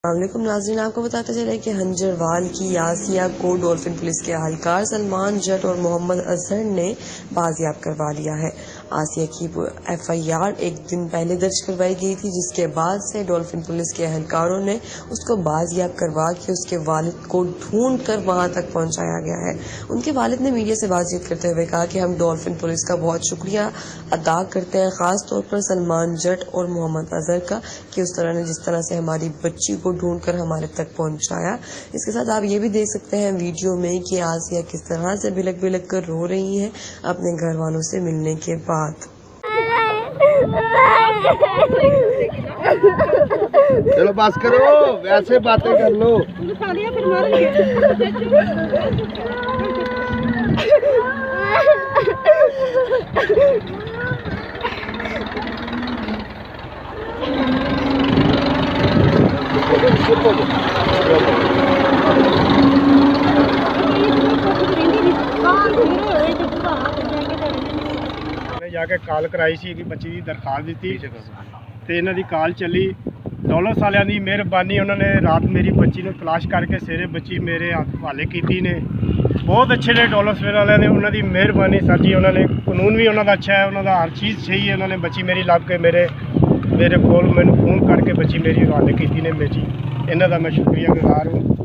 वालेकुम नाज़रीन, आपको बताते चले कि हंजरवाल की आसिया को डॉल्फिन पुलिस के एहलकार सलमान जट और मोहम्मद अजहर ने बाजियाब करवा लिया है। आसिया की FIR एक दिन पहले दर्ज करवाई गई थी, जिसके बाद से डॉल्फिन पुलिस के एहलकारों ने उसको बाजियाब करवा के उसके वालिद को ढूंढ कर वहां तक पहुंचाया गया है। उनके वालिद ने मीडिया से बातचीत करते हुए कहा कि हम डॉल्फिन पुलिस का बहुत शुक्रिया अदा करते हैं, खास तौर पर सलमान जट और मोहम्मद अजहर का, कि उस तरह ने जिस तरह से हमारी बच्ची को ढूंढकर हमारे तक पहुंचाया। इसके साथ आप ये भी देख सकते हैं वीडियो में कि आसिया किस तरह से बिलक बिलक कर रो रही है अपने घर वालों से मिलने के बाद। चलो बस करो, वैसे बातें कर लो। जाके कॉल कराई सी कि बच्ची की दरखास्त दी तो इन्हों की कॉल चली। दौलत सालियां की मेहरबानी, उन्होंने रात मेरी बच्ची को तलाश करके सवेरे बच्ची मेरे हवाले की ने। बहुत अच्छे ने दौलत सवेरे वाले ने, उन्होंने मेहरबानी सर जी। उन्होंने कानून भी उन्होंने अच्छा है, उन्होंने हर चीज़ सही है। उन्होंने बच्ची मेरी लभ के मेरे को मैंने फोन करके बच्ची मेरी हवाले की ने। बच्ची इन्हों का मैं शुक्रिया गुजार हूँ।